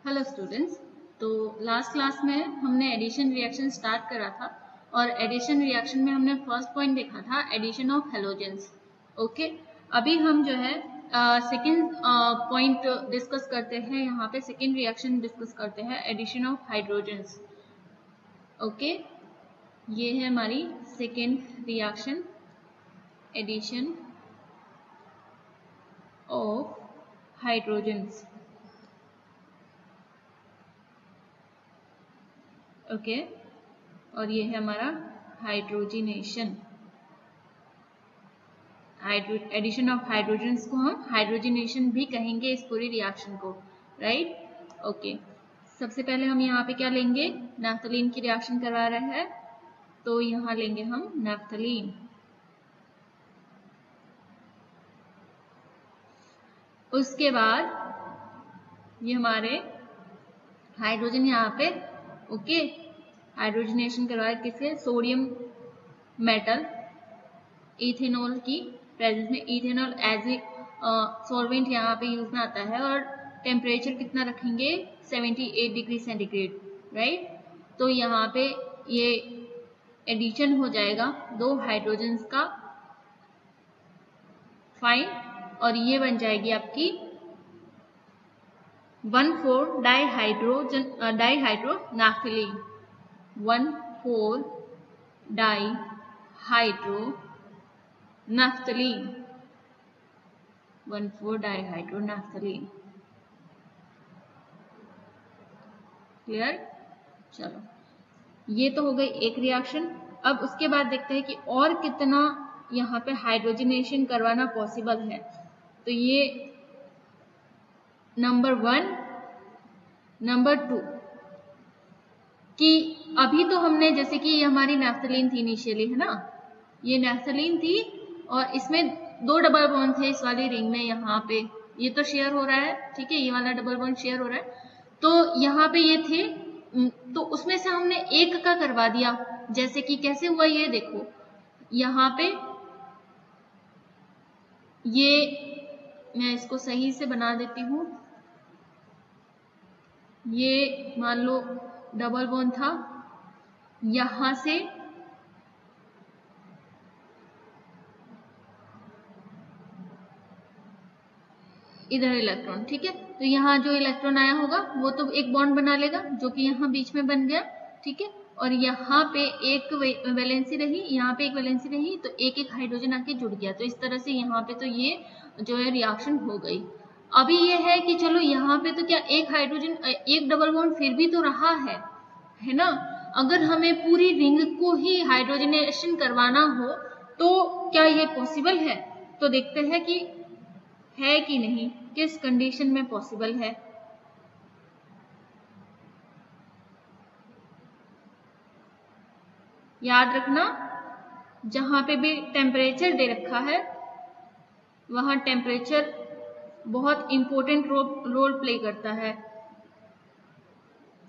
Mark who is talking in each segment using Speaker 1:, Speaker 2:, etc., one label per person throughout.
Speaker 1: Hello students, तो last class में हमने एडिशन रिएक्शन स्टार्ट करा था और एडिशन रिएक्शन में हमने फर्स्ट पॉइंट देखा था एडिशन ऑफ हेलोजेंस। ओके, अभी हम जो है सेकंड पॉइंट डिस्कस करते हैं। यहाँ पे सेकंड रिएक्शन डिस्कस करते हैं एडिशन ऑफ हाइड्रोजन्स। ओके, ये है हमारी second reaction, addition of hydrogens. Okay, और ये है हमारा हाइड्रोजिनेशन। एडिशन ऑफ हाइड्रोजन्स को हम हाइड्रोजिनेशन भी कहेंगे इस पूरी रिएक्शन को, राइट। ओके, सबसे पहले हम यहाँ पे क्या लेंगे, नैफ्थलीन की रिएक्शन करवा रहे हैं, तो यहाँ लेंगे हम नैफ्थलीन। उसके बाद ये हमारे हाइड्रोजन यहाँ पे, ओके, हाइड्रोजनेशन करवाया किससे, सोडियम मेटल इथेनॉल की प्रेजेंस में। इथेनॉल एज ए सॉल्वेंट यहाँ पे यूज में आता है और टेम्परेचर कितना रखेंगे, 78 डिग्री सेंटीग्रेड, राइट। तो यहाँ पे ये एडिशन हो जाएगा दो हाइड्रोजन्स का, फाइन, और ये बन जाएगी आपकी 1,4 डाइहाइड्रोनैफ्थलीन, 1,4 डाइहाइड्रोनैफ्थलीन, 1,4 डाइहाइड्रोनैफ्थलीन। क्लियर? चलो, ये तो हो गई एक रिएक्शन। अब उसके बाद देखते हैं कि और कितना यहाँ पे हाइड्रोजनेशन करवाना पॉसिबल है। तो ये नंबर 1, नंबर 2 कि अभी तो हमने, जैसे कि ये हमारी नैफ्थलीन थी इनिशियली, है ना, ये नैफ्थलीन थी और इसमें 2 डबल बॉन्ड थे इस वाली रिंग में। यहाँ पे ये तो शेयर हो रहा है, ठीक है, ये वाला डबल बॉन्ड शेयर हो रहा है। तो यहाँ पे ये थे, तो उसमें से हमने एक का करवा दिया। जैसे कि कैसे हुआ ये देखो, यहाँ पे ये मैं इसको सही से बना देती हूँ। ये मान लो डबल बॉन्ड था, यहां से इधर इलेक्ट्रॉन, ठीक है। तो यहाँ जो इलेक्ट्रॉन आया होगा वो तो एक बॉन्ड बना लेगा, जो कि यहाँ बीच में बन गया, ठीक है। और यहाँ पे एक वैलेंसी रही, यहाँ पे एक वैलेंसी रही, तो एक एक हाइड्रोजन आके जुड़ गया। तो इस तरह से यहाँ पे तो ये जो है रिएक्शन हो गई। अभी ये है कि चलो यहाँ पे तो क्या एक हाइड्रोजन, एक डबल बॉन्ड फिर भी तो रहा है ना। अगर हमें पूरी रिंग को ही हाइड्रोजनेशन करवाना हो तो क्या ये पॉसिबल है? तो देखते हैं कि है कि नहीं, किस कंडीशन में पॉसिबल है। याद रखना, जहां पे भी टेम्परेचर दे रखा है वहां टेम्परेचर बहुत इंपॉर्टेंट रोल प्ले करता है।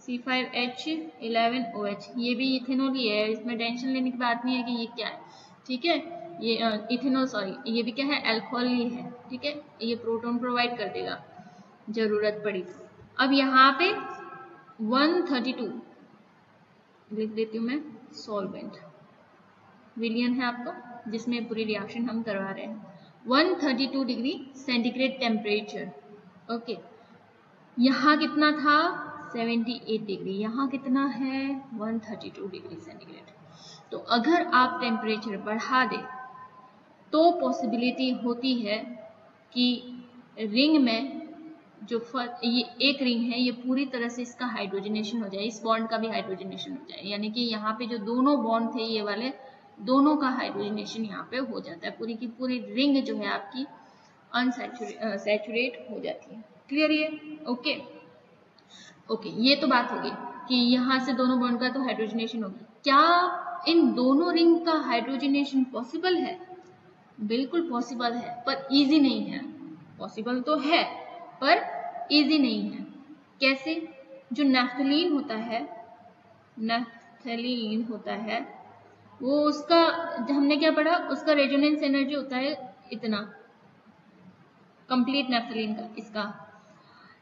Speaker 1: C5H11OH, ये भी इथेनॉल ही है, इसमें टेंशन लेने की बात नहीं है कि ये क्या है, ठीक है। ये इथेनॉल, सॉरी, ये भी क्या है, अल्कोहल ही है, ठीक है। ये प्रोटॉन प्रोवाइड कर देगा जरूरत पड़ी। अब यहाँ पे 132 लिख देती हूँ मैं, सॉल्वेंट विलियन है आपका, जिसमें पूरी रिएक्शन हम करवा रहे हैं। 132 डिग्री सेंटीग्रेड टेम्परेचर, ओके। यहाँ कितना था, 78 डिग्री, यहाँ कितना है, 132 डिग्री सेंटीग्रेड। तो अगर आप टेम्परेचर बढ़ा दें तो पॉसिबिलिटी होती है कि रिंग में जो ये एक रिंग है, ये पूरी तरह से इसका हाइड्रोजनेशन हो जाए, इस बॉन्ड का भी हाइड्रोजनेशन हो जाए। यानी कि यहाँ पे जो दोनों बॉन्ड थे ये वाले, दोनों का हाइड्रोजनेशन यहाँ पे हो जाता है। पूरी की पूरी रिंग जो है आपकी अनसैचुरेट हो जाती है। क्लियर ये? ओके, ओके, ये तो बात होगी कि यहाँ से दोनों बॉन्ड का तो हाइड्रोजनेशन होगी। क्या इन दोनों रिंग का हाइड्रोजनेशन पॉसिबल है? बिल्कुल पॉसिबल है, पर इजी नहीं है। पॉसिबल तो है पर इजी नहीं है। कैसे? जो नैफ्थलीन होता है वो, उसका हमने क्या पढ़ा, उसका रेजोनेंस एनर्जी होता है इतना, कंप्लीट नैफ्थलीन का, इसका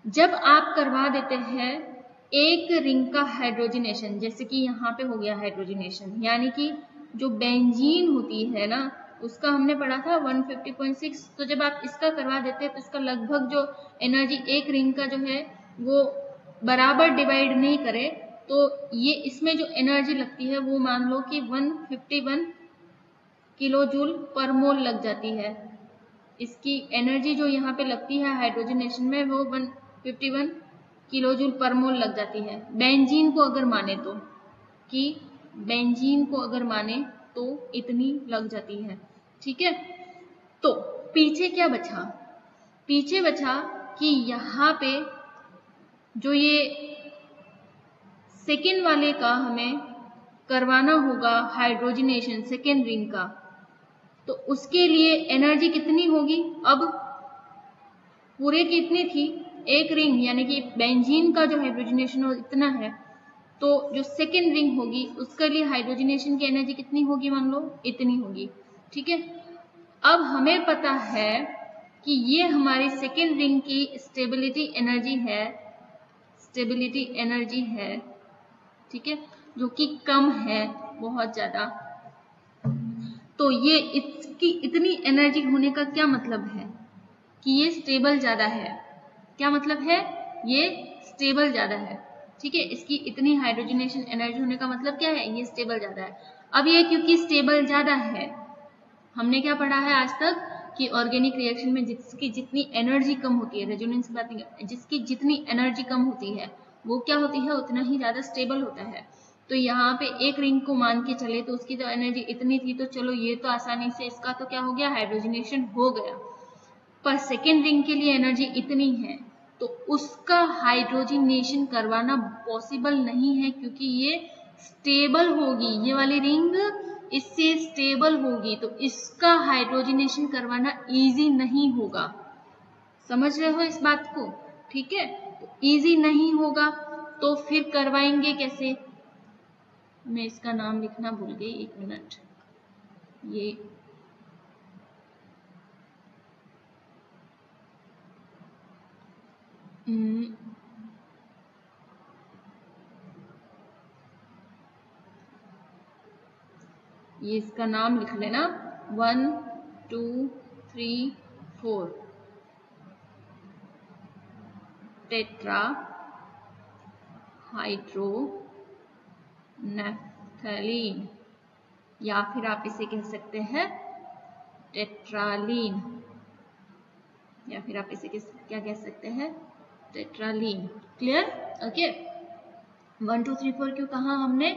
Speaker 1: जब आप करवा देते हैं एक रिंग का हाइड्रोजनेशन, जैसे कि यहाँ पे हो गया हाइड्रोजनेशन, यानी कि जो बेंजीन होती है ना उसका हमने पढ़ा था 150.6, तो जब आप इसका करवा देते हैं तो इसका लगभग जो एनर्जी एक रिंग का जो है वो बराबर डिवाइड नहीं करे, तो ये इसमें जो एनर्जी लगती है वो मान लो कि 151 किलो जूल पर मोल लग जाती है। इसकी एनर्जी जो यहाँ पे लगती है हाइड्रोजनेशन में वो 151 किलो जूल पर मोल लग जाती है। बेंजीन को अगर माने तो, कि बेंजीन को अगर माने तो इतनी लग जाती है। ठीक है, तो पीछे क्या बचा? पीछे बचा कि यहाँ पे जो ये सेकेंड वाले का हमें करवाना होगा हाइड्रोजनेशन सेकेंड रिंग का, तो उसके लिए एनर्जी कितनी होगी? अब पूरे की इतनी थी, एक रिंग यानी कि बेंजीन का जो हाइड्रोजनेशन हो इतना है, तो जो सेकेंड रिंग होगी उसके लिए हाइड्रोजनेशन की एनर्जी कितनी होगी? मान लो इतनी होगी। ठीक है, अब हमें पता है कि ये हमारी सेकेंड रिंग की स्टेबिलिटी एनर्जी है, स्टेबिलिटी एनर्जी है, ठीक है, जो कि कम है बहुत ज्यादा। तो ये इसकी इतनी एनर्जी होने का क्या मतलब है? कि ये स्टेबल ज्यादा है। क्या मतलब है? ये स्टेबल ज्यादा है। ठीक है, इसकी इतनी हाइड्रोजनेशन एनर्जी होने का मतलब क्या है? ये स्टेबल ज्यादा है। अब ये क्योंकि स्टेबल ज्यादा है, हमने क्या पढ़ा है आज तक कि ऑर्गेनिक रिएक्शन में जिसकी जितनी एनर्जी कम होती है, रेजोनेंस बात नहीं, जिसकी जितनी एनर्जी कम होती है वो क्या होती है? उतना ही ज्यादा स्टेबल होता है। तो यहाँ पे एक रिंग को मान के चले तो उसकी तो एनर्जी इतनी थी, तो चलो ये तो आसानी से इसका तो क्या हो गया? हाइड्रोजनेशन हो गया। पर सेकेंड रिंग के लिए एनर्जी इतनी है तो उसका हाइड्रोजनेशन करवाना पॉसिबल नहीं है, क्योंकि ये स्टेबल होगी, ये वाली रिंग इससे स्टेबल होगी, तो इसका हाइड्रोजनेशन करवाना इजी नहीं होगा। समझ रहे हो इस बात को? ठीक है, तो इजी नहीं होगा तो फिर करवाएंगे कैसे? मैं इसका नाम लिखना भूल गई, एक मिनट। ये इसका नाम लिख लेना 1 2 3 4 टेट्रा हाइड्रो नेफ्थलीन, या फिर आप इसे कह सकते हैं टेट्रालीन, या फिर आप इसे क्या कह सकते हैं? टेट्रालीन। क्लियर? ओके, 1 2 3 4 क्यों कहा हमने?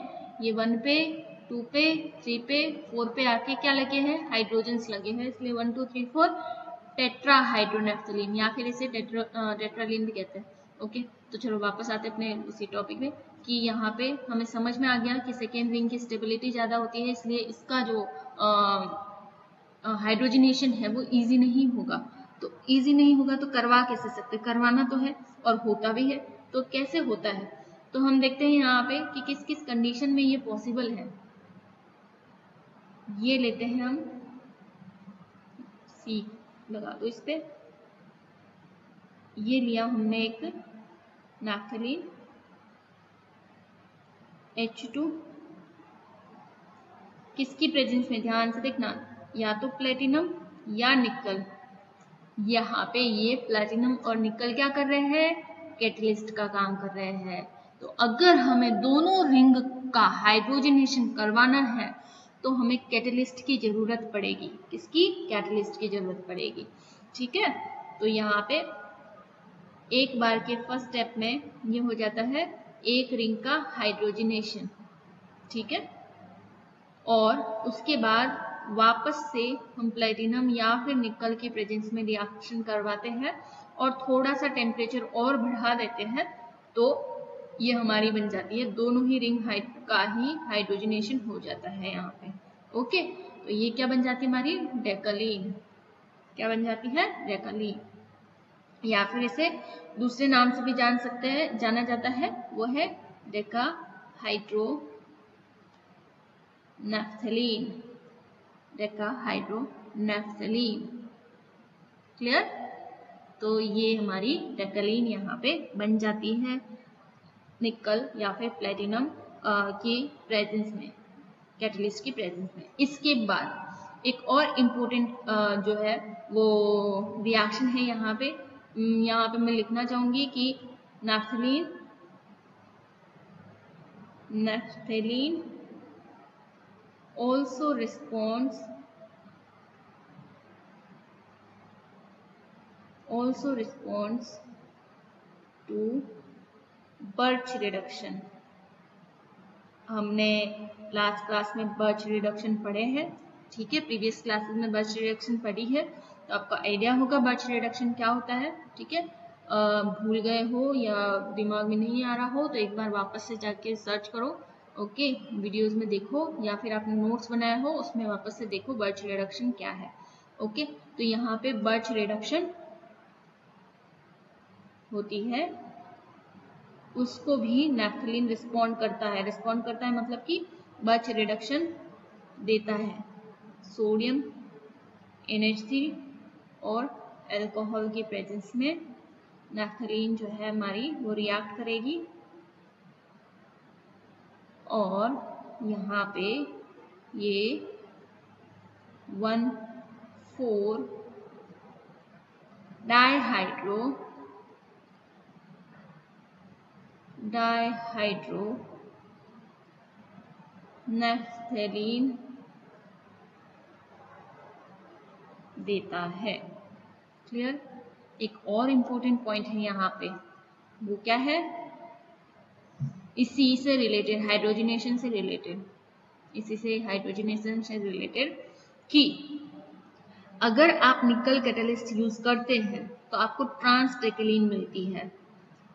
Speaker 1: ये 1 पे, 2 पे, 3 पे, 4 पे आके क्या लगे हैं? हाइड्रोजन्स लगे हैं, इसलिए 1 2 3 4 टेट्रा हाइड्रोनेफ्थलीन, या फिर इसे टेट्रालीन भी कहते हैं। ओके, तो चलो वापस आते अपने इसी टॉपिक में कि यहाँ पे हमें समझ में आ गया कि सेकेंड रिंग की स्टेबिलिटी ज्यादा होती है, इसलिए इसका जो हाइड्रोजनेशन है वो इजी नहीं होगा। तो इजी नहीं होगा तो करवा कैसे सकते? करवाना तो है और होता भी है। तो कैसे होता है? तो हम देखते हैं यहाँ पे कि किस किस कंडीशन में ये पॉसिबल है। ये लेते हैं हम सी, लगा दो इस पे। ये लिया हमने एक नैफ्थलीन H2, किसकी प्रेजेंस में? ध्यान से देखना, या तो प्लेटिनम या निकल। यहाँ पे ये प्लेटिनम और निकल क्या कर रहे हैं? कैटलिस्ट का काम कर रहे हैं। तो अगर हमें दोनों रिंग का हाइड्रोजनेशन करवाना है तो हमें कैटलिस्ट की जरूरत पड़ेगी। किसकी? कैटलिस्ट की जरूरत पड़ेगी। ठीक है, तो यहाँ पे एक बार के फर्स्ट स्टेप में ये हो जाता है एक रिंग का हाइड्रोजनेशन। ठीक है, और उसके बाद वापस से हम प्लेटिनम या फिर निकल की प्रेजेंस में रिएक्शन करवाते हैं और थोड़ा सा टेम्परेचर और बढ़ा देते हैं, तो ये हमारी बन जाती है, दोनों ही रिंग का ही हाइड्रोजनेशन हो जाता है यहाँ पे। ओके, तो ये क्या बन जाती है? हमारी डेकलीन। क्या बन जाती है? डेकलीन, या फिर इसे दूसरे नाम से भी जाना जाता है, वो है Deka hydro naphthalene. Deka hydro naphthalene. Clear? तो ये हमारी डेकलीन यहाँ पे बन जाती है निकल या फिर प्लेटिनम की प्रेजेंस में, कैटलिस्ट की प्रेजेंस में। इसके बाद एक और इम्पोर्टेंट जो है वो रिएक्शन है यहाँ पे मैं लिखना चाहूंगी कि naphthalene also responds to birch reduction. हमने लास्ट क्लास में बर्च रिडक्शन पढ़े हैं, ठीक है, प्रीवियस क्लासेस में बर्च रिडक्शन पढ़ी है, तो आपका आइडिया होगा बर्च रिडक्शन क्या होता है, ठीक है। भूल गए हो या दिमाग में नहीं आ रहा हो तो एक बार वापस से जाके सर्च करो, ओके, वीडियोस में देखो या फिर आपने नोट्स बनाया हो उसमें वापस से देखो बर्च रिडक्शन क्या है, ओके। तो यहाँ पे बर्च रिडक्शन होती है, उसको भी नैफ्थलीन रिस्पॉन्ड करता है मतलब कि बर्च रिडक्शन देता है। सोडियम NH3 और अल्कोहल की प्रेजेंस में नैफ्थलीन जो है हमारी वो रिएक्ट करेगी और यहाँ पे ये 1,4 डाइहाइड्रो नैफ्थलीन देता है। क्लियर। एक और इम्पोर्टेंट पॉइंट है यहाँ पे, वो क्या है, इसी से रिलेटेड, हाइड्रोजनेशन से रिलेटेड, कि अगर आप निकल कैटलिस्ट यूज करते हैं तो आपको ट्रांसडेकिलीन मिलती है,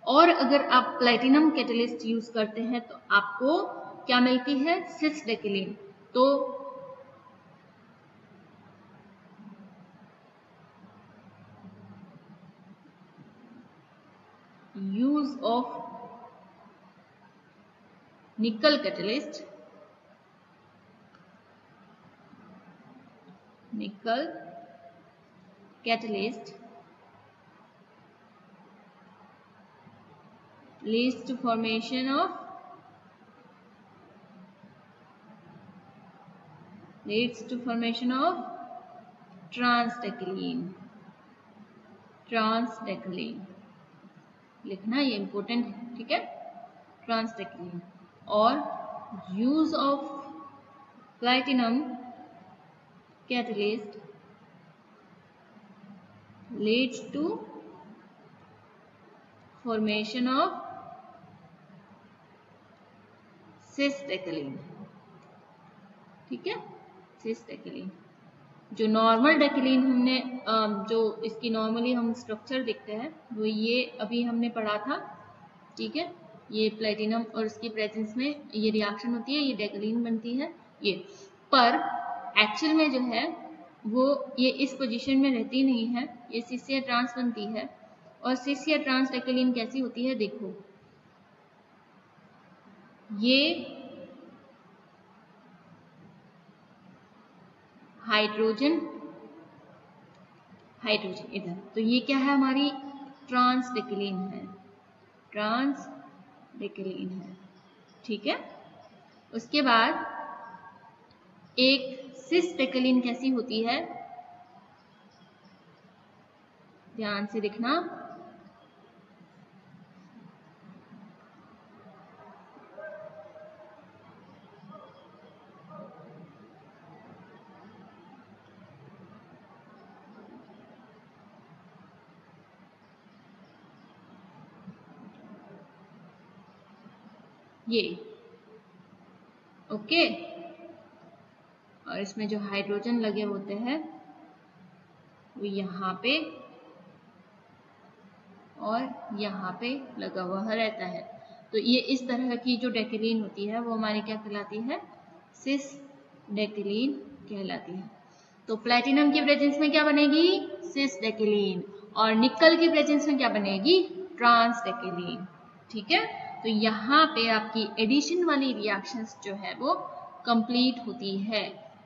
Speaker 1: और अगर आप प्लेटिनम कैटलिस्ट यूज करते हैं तो आपको क्या मिलती है, सिसडेकिलीन। तो यूज ऑफ निकल catalyst leads to formation of ट्रांसडेकिलीन लिखना, ये इंपॉर्टेंट है, ठीक है, ट्रांसडेकिलीन। और use of platinum catalyst leads to formation of सिसडेकिलीन, ठीक है, सिसडेकिलीन। जो नॉर्मल डेकिलीन हमने जो इसकी नॉर्मली हम स्ट्रक्चर देखते हैं वो ये अभी हमने पढ़ा था, ठीक है, ये प्लेटिनम और इसकी प्रेजेंस में ये रिएक्शन होती है, ये डेकिलीन बनती है ये, पर एक्चुअल में जो है वो ये इस पोजीशन में रहती नहीं है, ये सिस या ट्रांस बनती है। और सिस या ट्रांस डेकिलीन कैसी होती है, देखो ये हाइड्रोजन इधर, तो ये क्या है, हमारी ट्रांसडेकिलीन है, ठीक है। उसके बाद एक सिसडेकिलीन कैसी होती है, ध्यान से देखना, ये ओके, और इसमें जो हाइड्रोजन लगे होते हैं वो यहाँ पे और यहाँ पे लगा हुआ रहता है। तो ये इस तरह की जो डेकिलीन होती है वो हमारी क्या कहलाती है, सिसडेकिलीन कहलाती है। तो प्लेटिनम की प्रेजेंस में क्या बनेगी, सिसडेकिलीन, और निकल की प्रेजेंस में क्या बनेगी, ट्रांसडेकिलीन, ठीक है। तो यहाँ पे आपकी एडिशन वाली रिएक्शंस जो है वो कंप्लीट होती है,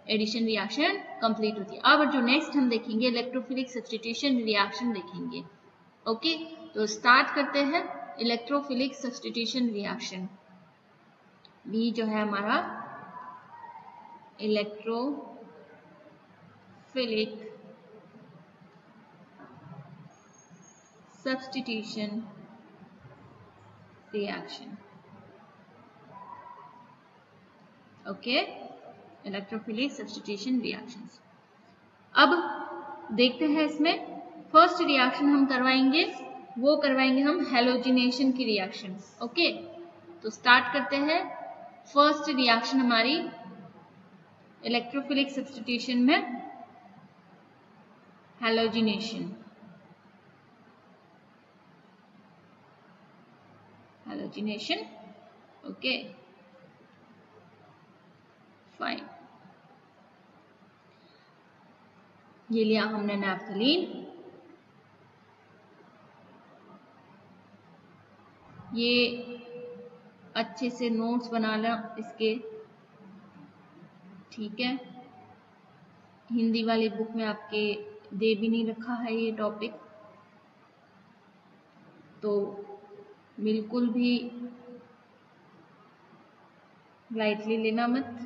Speaker 1: एडिशन रिएक्शन कंप्लीट होती है। अब जो नेक्स्ट हम देखेंगे इलेक्ट्रोफिलिक सब्स्टिट्यूशन रिएक्शन देखेंगे, ओके, तो स्टार्ट करते हैं इलेक्ट्रोफिलिक सब्स्टिट्यूशन रिएक्शन। बी जो है हमारा electrophilic substitution reaction. Okay, electrophilic substitution reactions. अब देखते हैं इसमें फर्स्ट रिएक्शन हम करवाएंगे, वो करवाएंगे हम हैलोजिनेशन की रिएक्शन। ओके, तो स्टार्ट करते हैं फर्स्ट रिएक्शन हमारी इलेक्ट्रोफिलिक सब्स्टिट्यूशन में, हैलोजिनेशन। Halogenation, okay fine. ये लिया हमने नैफ्थलीन, ये अच्छे से नोट्स बना लें इसके, ठीक है। हिंदी वाली बुक में आपके दे भी नहीं रखा है ये टॉपिक, तो बिल्कुल भी लाइटली लेना मत।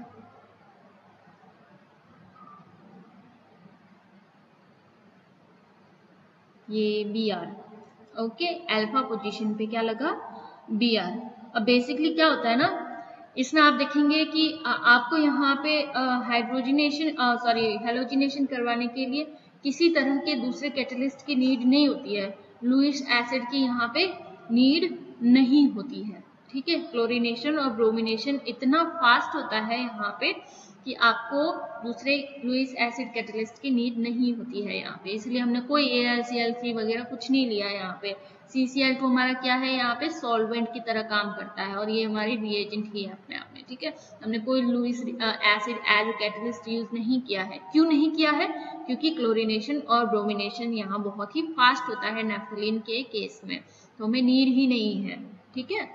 Speaker 1: ये B R, okay, alpha position पे क्या लगा, बी आर। अब बेसिकली क्या होता है ना, इसमें आप देखेंगे कि आपको यहाँ पे हाइड्रोजिनेशन हैलोजिनेशन करवाने के लिए किसी तरह के दूसरे कैटलिस्ट की नीड नहीं होती है। लुईस एसिड की यहाँ पे नीड नहीं होती है, ठीक है। क्लोरीनेशन और ब्रोमिनेशन इतना फास्ट होता है यहाँ पे कि आपको दूसरे लुईस एसिड कैटलिस्ट की नीड नहीं होती है यहाँ पे, इसलिए हमने कोई AlCl3 वगैरह कुछ नहीं लिया है यहाँ पे। CCl2 हमारा क्या है यहाँ पे, सॉल्वेंट की तरह काम करता है और ये हमारी रिएजेंट ही है अपने आप में, ठीक है। हमने कोई Lewis acid as catalyst use नहीं किया है। क्यों नहीं किया है, क्योंकि क्लोरीनेशन और ब्रोमिनेशन यहाँ बहुत ही फास्ट होता है नैफ्थलीन के केस में, तो हमें नीड ही नहीं है, ठीक है।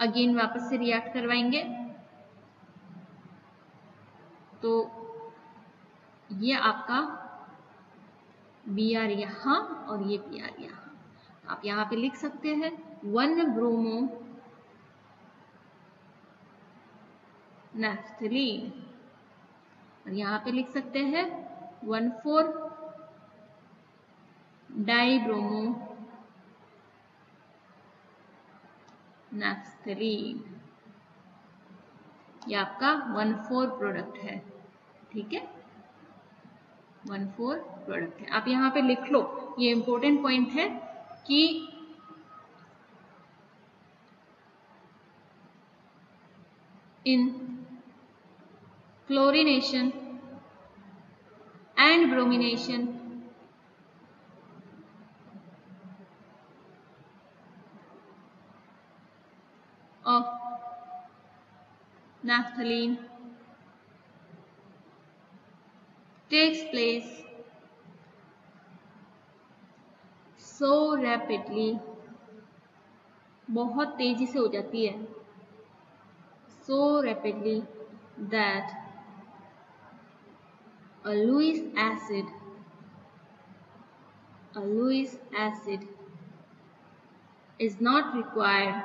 Speaker 1: अगेन वापस से रिएक्ट करवाएंगे, तो ये आपका Br यहाँ और ये Br यहाँ, आप यहाँ पे लिख सकते हैं 1 ब्रोमो नैफ्थलीन, और यहाँ पे लिख सकते हैं 1,4 डाइब्रोमो नैफ्थलीन। ये आपका 1,4 प्रोडक्ट है, ठीक है, 1,4 प्रोडक्ट है। आप यहाँ पे लिख लो, ये इंपॉर्टेंट पॉइंट है कि इन chlorination and bromination of naphthalene takes place so rapidly, बहुत तेजी से हो जाती है, so rapidly that a Lewis acid is not required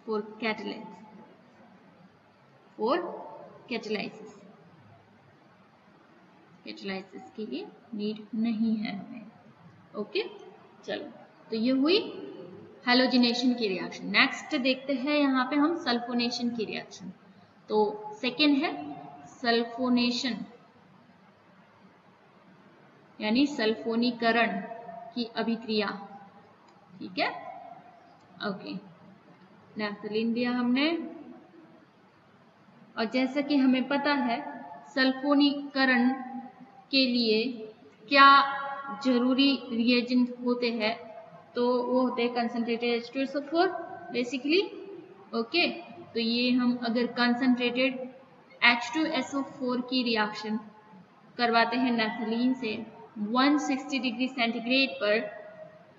Speaker 1: for catalysis के लिए नीड नहीं है हमें, ओके। चलो, तो ये हुई हैलोजिनेशन की रिएक्शन। नेक्स्ट देखते हैं यहाँ पे हम सल्फोनेशन की रिएक्शन। तो सेकेंड है सल्फोनेशन, यानी सल्फोनीकरण की अभिक्रिया, ठीक है, ओके। नैफ्थलीन दिया हमने, और जैसा कि हमें पता है सल्फोनीकरण के लिए क्या जरूरी रिएजेंट होते हैं, तो वो होते हैं कंसंट्रेटेड H2SO4 बेसिकली, ओके। तो ये हम अगर कंसंट्रेटेड H2SO4 की रिएक्शन करवाते हैं नैफ्थलीन से 160 डिग्री सेंटीग्रेड पर,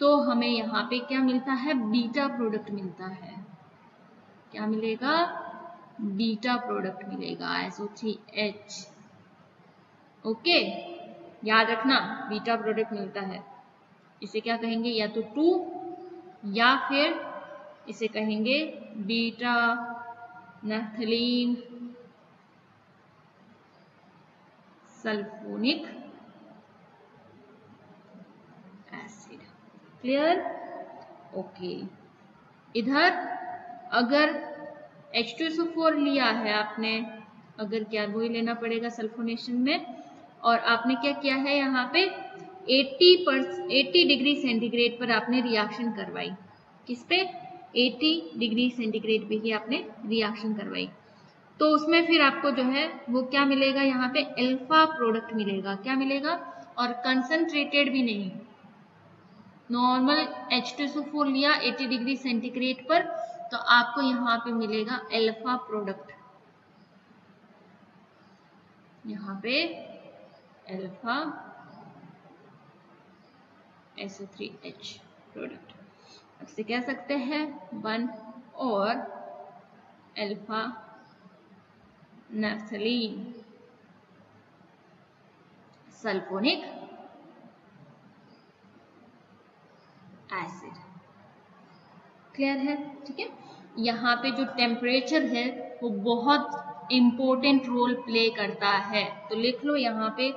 Speaker 1: तो हमें यहाँ पे क्या मिलता है, बीटा प्रोडक्ट मिलता है। क्या मिलेगा, बीटा प्रोडक्ट मिलेगा, SO3H ओके, याद रखना बीटा प्रोडक्ट मिलता है, इसे क्या कहेंगे, या तो 2 या फिर इसे कहेंगे beta naphthalene sulphonic acid. Clear? Okay. इधर अगर H2SO4 लिया है आपने, अगर क्या वही लेना पड़ेगा सल्फोनेशन में, और आपने क्या किया है यहाँ पे 80 डिग्री सेंटीग्रेड पर आपने रिएक्शन करवाई। किस पे? 80 डिग्री सेंटीग्रेड पे ही आपने रिएक्शन करवाई, तो उसमें फिर आपको जो है वो क्या मिलेगा, यहाँ पे अल्फा प्रोडक्ट मिलेगा। क्या मिलेगा? और कंसंट्रेटेड भी नहीं, नॉर्मल H2SO4 लिया 80 डिग्री सेंटीग्रेड पर, तो आपको यहाँ पे मिलेगा अल्फा प्रोडक्ट, यहाँ पे अल्फा SO3H प्रोडक्ट। अब से कह सकते हैं 1 और alpha naphthalene sulphonic acid. Clear है? ठीक है। यहाँ पे जो टेम्परेचर है वो बहुत इंपॉर्टेंट रोल प्ले करता है, तो लिख लो यहाँ पे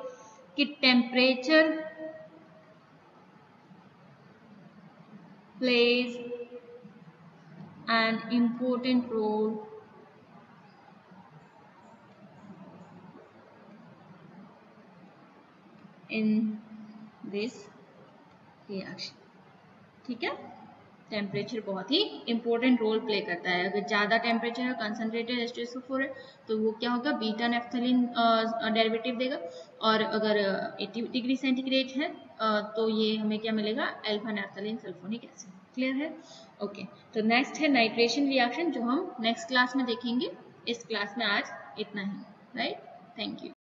Speaker 1: कि temperature plays an important role in this reaction. ठीक है, टेम्परेचर बहुत ही इंपॉर्टेंट रोल प्ले करता है। अगर ज़्यादा टेम्परेचर है, कंसनट्रेटेड H2SO4 है, तो वो क्या होगा, बीटा नैप्थलीन डेरिवेटिव देगा, और अगर 80 डिग्री सेंटीग्रेड है तो ये हमें क्या मिलेगा, alpha naphthalene sulphonic acid. Clear है? ओके। तो नेक्स्ट है नाइट्रेशन रिएक्शन, जो हम नेक्स्ट क्लास में देखेंगे। इस क्लास में आज इतना ही। राइट? Thank you.